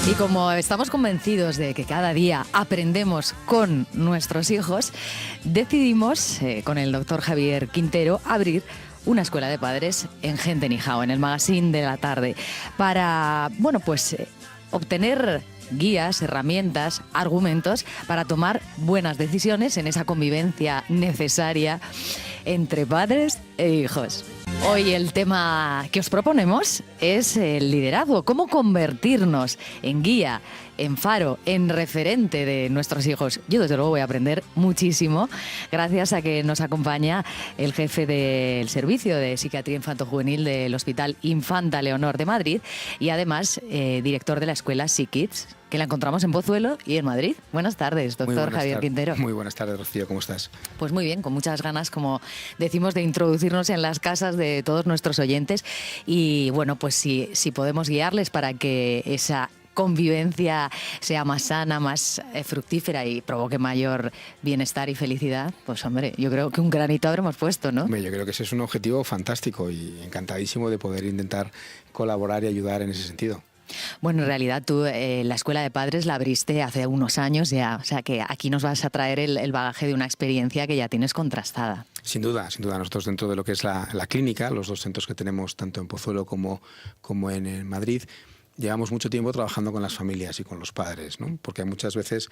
Y como estamos convencidos de que cada día aprendemos con nuestros hijos, decidimos, con el doctor Javier Quintero, abrir una escuela de padres en Gente Nijao, en el Magazín de la Tarde, para, obtener guías, herramientas, argumentos para tomar buenas decisiones en esa convivencia necesaria entre padres e hijos. Hoy el tema que os proponemos es el liderazgo, cómo convertirnos en guía, en faro, en referente de nuestros hijos. Yo desde luego voy a aprender muchísimo gracias a que nos acompaña el jefe del Servicio de Psiquiatría Infanto-Juvenil del Hospital Infanta Leonor de Madrid y además director de la escuela SickKids, que la encontramos en Pozuelo y en Madrid. Buenas tardes, doctor Javier Quintero. Muy buenas tardes, Rocío, ¿cómo estás? Pues muy bien, con muchas ganas, como decimos, de introducirnos en las casas de todos nuestros oyentes y bueno, pues si podemos guiarles para que esa convivencia sea más sana, más fructífera y provoque mayor bienestar y felicidad, pues hombre, yo creo que un granito habremos puesto, ¿no? Yo creo que ese es un objetivo fantástico y encantadísimo de poder intentar colaborar y ayudar en ese sentido. Bueno, en realidad tú la escuela de padres la abriste hace unos años ya, o sea que aquí nos vas a traer el bagaje de una experiencia que ya tienes contrastada. Sin duda. Nosotros dentro de lo que es la clínica, los dos centros que tenemos tanto en Pozuelo como en Madrid, llevamos mucho tiempo trabajando con las familias y con los padres, ¿no? Porque muchas veces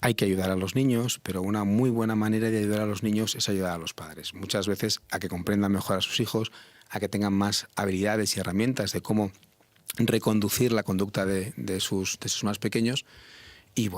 hay que ayudar a los niños, pero una muy buena manera de ayudar a los niños es ayudar a los padres. Muchas veces a que comprendan mejor a sus hijos, a que tengan más habilidades y herramientas de cómo reconducir la conducta de sus más pequeños y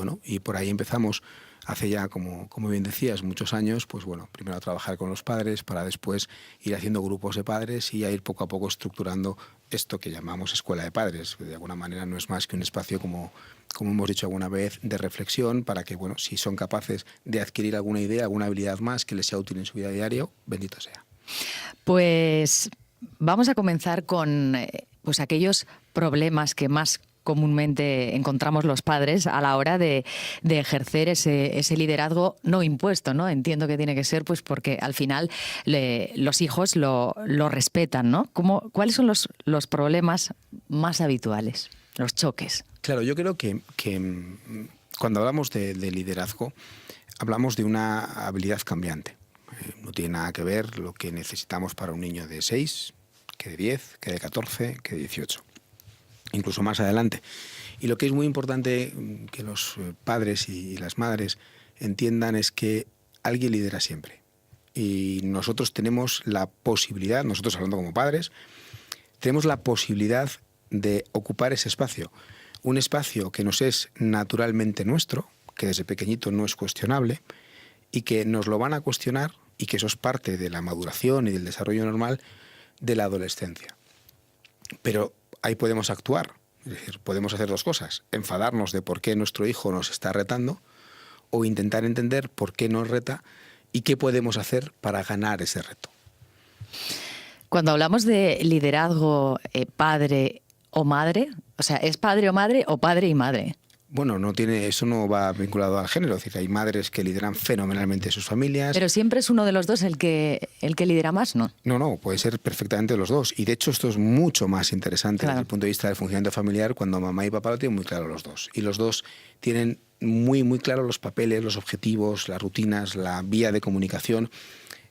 por ahí empezamos hace ya, como bien decías, muchos años, primero a trabajar con los padres para después ir haciendo grupos de padres y a ir poco a poco estructurando esto que llamamos escuela de padres. De alguna manera no es más que un espacio, como hemos dicho alguna vez, de reflexión para que, si son capaces de adquirir alguna idea, alguna habilidad más que les sea útil en su vida diaria, bendito sea. Pues vamos a comenzar con aquellos problemas que más comúnmente encontramos los padres a la hora de ejercer ese liderazgo no impuesto, ¿no? Entiendo que tiene que ser porque al final los hijos lo respetan, ¿no? ¿Cuáles son los problemas más habituales, los choques? Claro, yo creo que cuando hablamos de liderazgo hablamos de una habilidad cambiante. No tiene nada que ver lo que necesitamos para un niño de 6, que de 10, que de 14, que de 18. Incluso más adelante. Y lo que es muy importante que los padres y las madres entiendan es que alguien lidera siempre. Y nosotros tenemos la posibilidad, nosotros hablando como padres, tenemos la posibilidad de ocupar ese espacio. Un espacio que nos es naturalmente nuestro, que desde pequeñito no es cuestionable, y que nos lo van a cuestionar, y que eso es parte de la maduración y del desarrollo normal de la adolescencia. Pero ahí podemos actuar, es decir, podemos hacer dos cosas: enfadarnos de por qué nuestro hijo nos está retando o intentar entender por qué nos reta y qué podemos hacer para ganar ese reto. Cuando hablamos de liderazgo padre o madre, o sea, ¿es padre o madre o padre y madre? Bueno, eso no va vinculado al género, es decir, hay madres que lideran fenomenalmente sus familias. Pero siempre es uno de los dos el que lidera más, ¿no? No, puede ser perfectamente los dos. Y de hecho esto es mucho más interesante desde el punto de vista del funcionamiento familiar cuando mamá y papá lo tienen muy claro los dos. Y los dos tienen muy, muy claro los papeles, los objetivos, las rutinas, la vía de comunicación.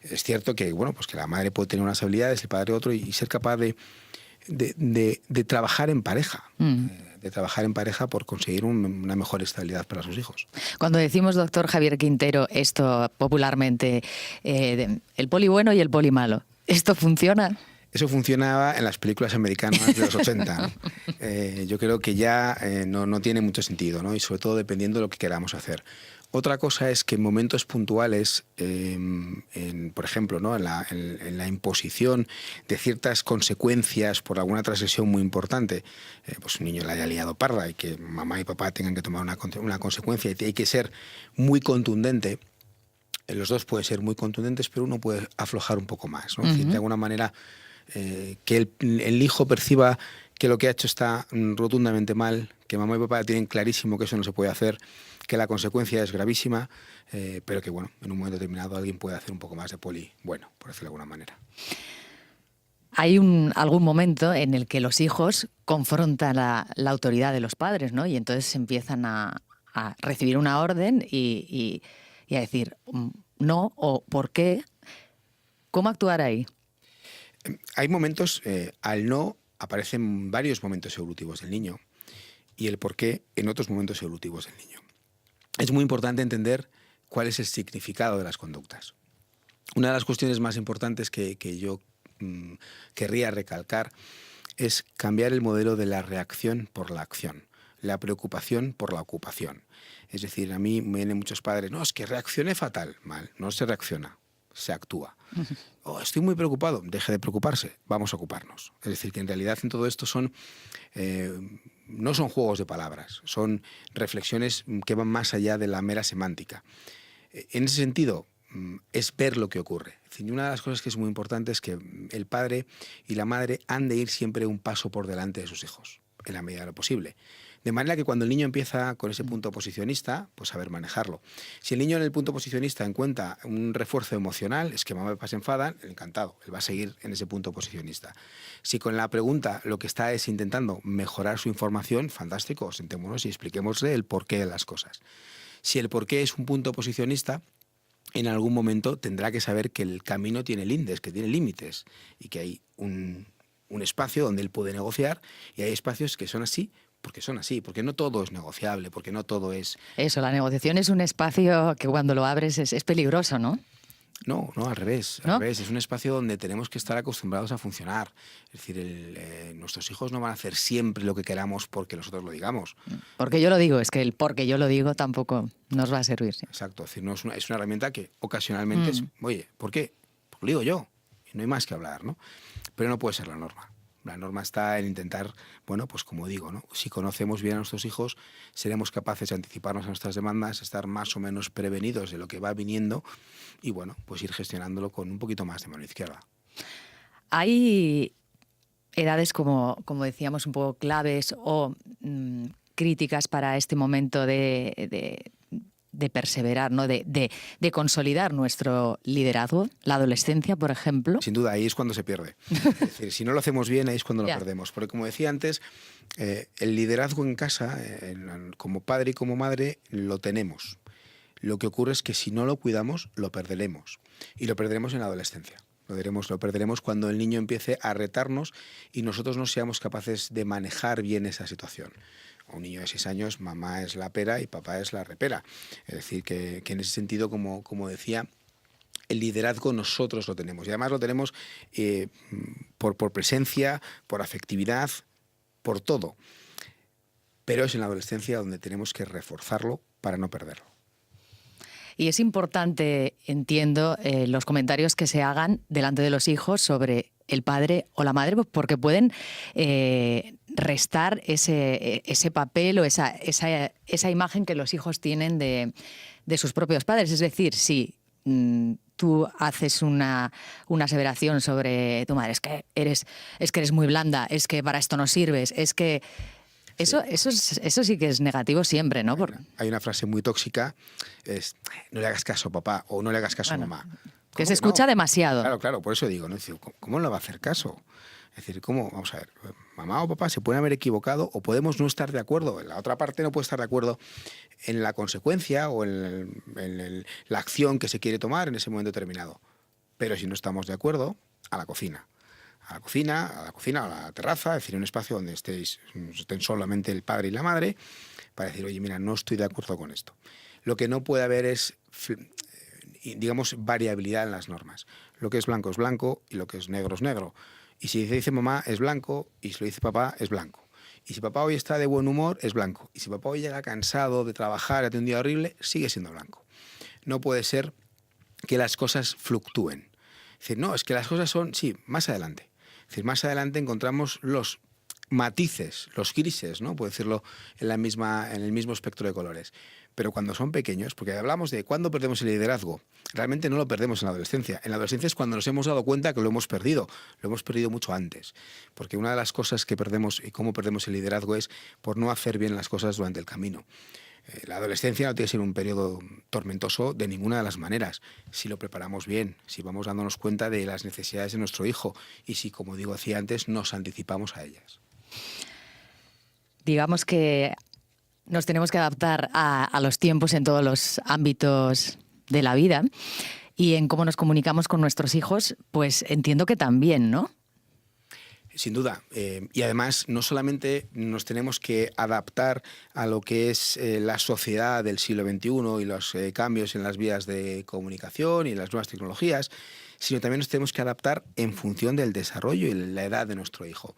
Es cierto que, que la madre puede tener unas habilidades, el padre otro, y ser capaz de trabajar en pareja. De trabajar en pareja por conseguir una mejor estabilidad para sus hijos. Cuando decimos, doctor Javier Quintero, esto popularmente, el poli bueno y el poli malo, ¿esto funciona? Eso funcionaba en las películas americanas de los 80. Yo creo que ya no tiene mucho sentido, ¿no? Y sobre todo dependiendo de lo que queramos hacer. Otra cosa es que en momentos puntuales, por ejemplo, ¿no? en la imposición de ciertas consecuencias por alguna transgresión muy importante, un niño le haya liado parda y que mamá y papá tengan que tomar una consecuencia y hay que ser muy contundente. Los dos pueden ser muy contundentes, pero uno puede aflojar un poco más, ¿no? Es decir, de alguna manera que el hijo perciba que lo que ha hecho está rotundamente mal, que mamá y papá tienen clarísimo que eso no se puede hacer, que la consecuencia es gravísima, pero que en un momento determinado alguien puede hacer un poco más de poli, por decirlo de alguna manera. hay algún momento en el que los hijos confrontan la autoridad de los padres, ¿no? Y entonces empiezan a recibir una orden y a decir no o por qué. ¿Cómo actuar ahí? Hay momentos, al no aparecen varios momentos evolutivos del niño y el por qué en otros momentos evolutivos del niño. Es muy importante entender cuál es el significado de las conductas. Una de las cuestiones más importantes que yo querría recalcar es cambiar el modelo de la reacción por la acción, la preocupación por la ocupación. Es decir, a mí me vienen muchos padres, no, es que reaccioné fatal. Mal, no se reacciona, se actúa. Oh, estoy muy preocupado, deje de preocuparse, vamos a ocuparnos. Es decir, que en realidad en todo esto no son juegos de palabras, son reflexiones que van más allá de la mera semántica. En ese sentido, es ver lo que ocurre. Es decir, una de las cosas que es muy importante es que el padre y la madre han de ir siempre un paso por delante de sus hijos, en la medida de lo posible. De manera que cuando el niño empieza con ese punto posicionista, pues saber manejarlo. Si el niño en el punto posicionista encuentra un refuerzo emocional, es que mamá y papá se enfadan, encantado, él va a seguir en ese punto posicionista. Si con la pregunta lo que está es intentando mejorar su información, fantástico, sentémonos y expliquémosle el porqué de las cosas. Si el porqué es un punto posicionista, en algún momento tendrá que saber que el camino tiene lindes, que tiene límites y que hay un espacio donde él puede negociar y hay espacios que son así, porque no todo es negociable, porque no todo es... Eso, la negociación es un espacio que cuando lo abres es peligroso, ¿no? No, al revés, ¿No? al revés. Es un espacio donde tenemos que estar acostumbrados a funcionar. Es decir, nuestros hijos no van a hacer siempre lo que queramos porque nosotros lo digamos. Porque yo lo digo, es que el porque yo lo digo tampoco nos va a servir. ¿Sí? Exacto, es decir, no es una herramienta que ocasionalmente es, oye, ¿por qué? Porque lo digo yo, y no hay más que hablar, ¿no? Pero no puede ser la norma. La norma está en intentar, bueno, pues como digo, ¿no? Si conocemos bien a nuestros hijos, seremos capaces de anticiparnos a nuestras demandas, estar más o menos prevenidos de lo que va viniendo y, bueno, pues ir gestionándolo con un poquito más de mano izquierda. Hay edades, como decíamos, un poco claves o críticas para este momento de perseverar, ¿no? de consolidar nuestro liderazgo, la adolescencia, por ejemplo. Sin duda, ahí es cuando se pierde. Es decir, si no lo hacemos bien, ahí es cuando lo perdemos. Porque como decía antes, el liderazgo en casa, como padre y como madre, lo tenemos. Lo que ocurre es que si no lo cuidamos, lo perderemos. Y lo perderemos en la adolescencia. Lo perderemos cuando el niño empiece a retarnos y nosotros no seamos capaces de manejar bien esa situación. A un niño de 6 años, mamá es la pera y papá es la repera. Es decir, que en ese sentido, como decía, el liderazgo nosotros lo tenemos. Y además lo tenemos por presencia, por afectividad, por todo. Pero es en la adolescencia donde tenemos que reforzarlo para no perderlo. Y es importante, entiendo, los comentarios que se hagan delante de los hijos sobre el padre o la madre, porque pueden restar ese papel o esa imagen que los hijos tienen de sus propios padres. Es decir, si tú haces una aseveración sobre tu madre, es que eres muy blanda, es que para esto no sirves, es que... Eso sí que es negativo siempre, ¿no? Hay una frase muy tóxica, es no le hagas caso, papá, o no le hagas caso, mamá. Que se escucha demasiado. Claro, por eso digo, ¿no? ¿Cómo no le va a hacer caso? Es decir, ¿cómo? Vamos a ver, mamá o papá se pueden haber equivocado o podemos no estar de acuerdo. La otra parte no puede estar de acuerdo en la consecuencia o en la acción que se quiere tomar en ese momento determinado. Pero si no estamos de acuerdo, a la cocina. A la cocina, a la terraza, es decir, un espacio donde estén solamente el padre y la madre, para decir, oye, mira, no estoy de acuerdo con esto. Lo que no puede haber es, digamos, variabilidad en las normas. Lo que es blanco y lo que es negro. Y si dice mamá es blanco y si lo dice papá es blanco. Y si papá hoy está de buen humor es blanco. Y si papá hoy llega cansado de trabajar, ha tenido un día horrible, sigue siendo blanco. No puede ser que las cosas fluctúen. Es decir, no, es que las cosas son, sí, más adelante. Es decir, más adelante encontramos los matices, los grises, ¿no? Puedo decirlo en el mismo espectro de colores. Pero cuando son pequeños, porque hablamos de cuándo perdemos el liderazgo, realmente no lo perdemos en la adolescencia. En la adolescencia es cuando nos hemos dado cuenta que lo hemos perdido mucho antes. Porque una de las cosas que perdemos y cómo perdemos el liderazgo es por no hacer bien las cosas durante el camino. La adolescencia no tiene que ser un periodo tormentoso de ninguna de las maneras, si lo preparamos bien, si vamos dándonos cuenta de las necesidades de nuestro hijo y si, como digo decía antes, nos anticipamos a ellas. Digamos que nos tenemos que adaptar a los tiempos en todos los ámbitos de la vida y en cómo nos comunicamos con nuestros hijos, pues entiendo que también, ¿no? Sin duda. Y además, no solamente nos tenemos que adaptar a lo que es la sociedad del siglo XXI y los cambios en las vías de comunicación y en las nuevas tecnologías, sino también nos tenemos que adaptar en función del desarrollo y la edad de nuestro hijo.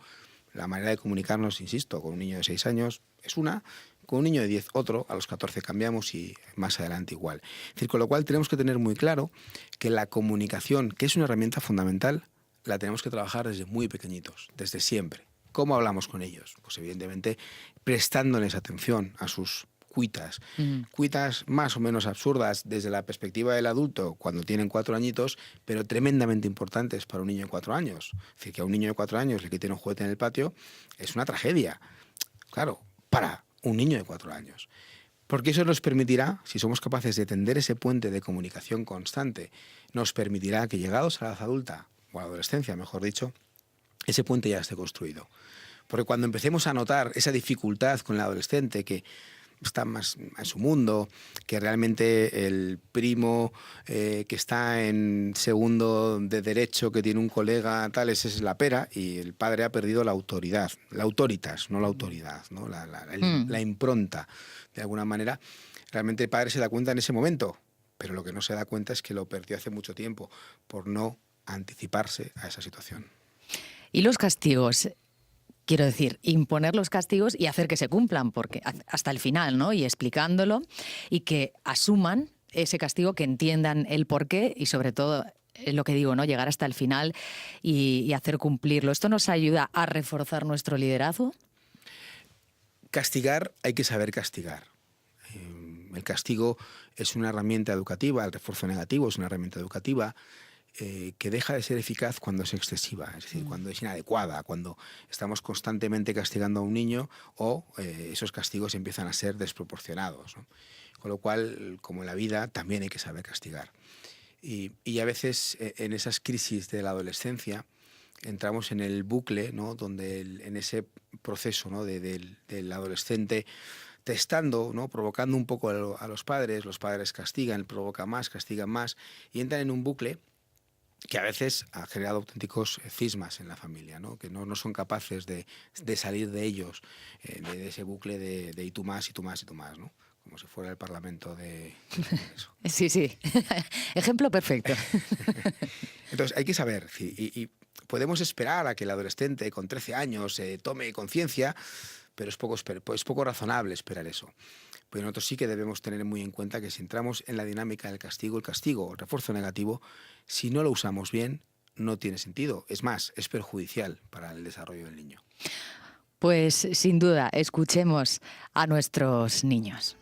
La manera de comunicarnos, insisto, con un niño de 6 años es una, con un niño de 10 otro, a los 14 cambiamos y más adelante igual. Es decir, con lo cual tenemos que tener muy claro que la comunicación, que es una herramienta fundamental, la tenemos que trabajar desde muy pequeñitos, desde siempre. ¿Cómo hablamos con ellos? Pues evidentemente prestándoles atención a sus cuitas. Cuitas más o menos absurdas desde la perspectiva del adulto cuando tienen 4 añitos, pero tremendamente importantes para un niño de 4 años. Es decir, que a un niño de 4 años le quiten un juguete en el patio es una tragedia. Claro, para un niño de 4 años. Porque eso nos permitirá, si somos capaces de tender ese puente de comunicación constante, nos permitirá que llegados a la edad adulta, o a la adolescencia, mejor dicho, ese puente ya esté construido. Porque cuando empecemos a notar esa dificultad con el adolescente que está más en su mundo, que realmente el primo que está en segundo de derecho, que tiene un colega tal, ese es la pera, y el padre ha perdido la autoridad, la autoritas, no la autoridad, ¿no? La impronta, de alguna manera. Realmente el padre se da cuenta en ese momento, pero lo que no se da cuenta es que lo perdió hace mucho tiempo por no anticiparse a esa situación. Y los castigos, quiero decir, imponer los castigos y hacer que se cumplan, porque hasta el final, ¿no? Y explicándolo y que asuman ese castigo, que entiendan el porqué y sobre todo lo que digo, ¿no? Llegar hasta el final y hacer cumplirlo. ¿Esto nos ayuda a reforzar nuestro liderazgo? Castigar, hay que saber castigar. El castigo es una herramienta educativa, el refuerzo negativo es una herramienta educativa que deja de ser eficaz cuando es excesiva, es decir, cuando es inadecuada, cuando estamos constantemente castigando a un niño o esos castigos empiezan a ser desproporcionados, ¿no? Con lo cual, como en la vida, también hay que saber castigar. Y a veces en esas crisis de la adolescencia entramos en el bucle, ¿no? Donde en ese proceso, ¿no? del adolescente testando, ¿no? Provocando un poco a los padres castigan, provocan más, castigan más y entran en un bucle que a veces ha generado auténticos cismas en la familia, ¿no? Que no son capaces de salir de ellos, de ese bucle de y tú más, y tú más, y tú más, ¿no? Como si fuera el Parlamento de eso. Sí, sí. Ejemplo perfecto. Entonces hay que saber, y podemos esperar a que el adolescente con 13 años tome conciencia, pero es poco razonable esperar eso. Pero nosotros sí que debemos tener muy en cuenta que si entramos en la dinámica del castigo, el refuerzo negativo, si no lo usamos bien, no tiene sentido. Es más, es perjudicial para el desarrollo del niño. Pues sin duda, escuchemos a nuestros niños.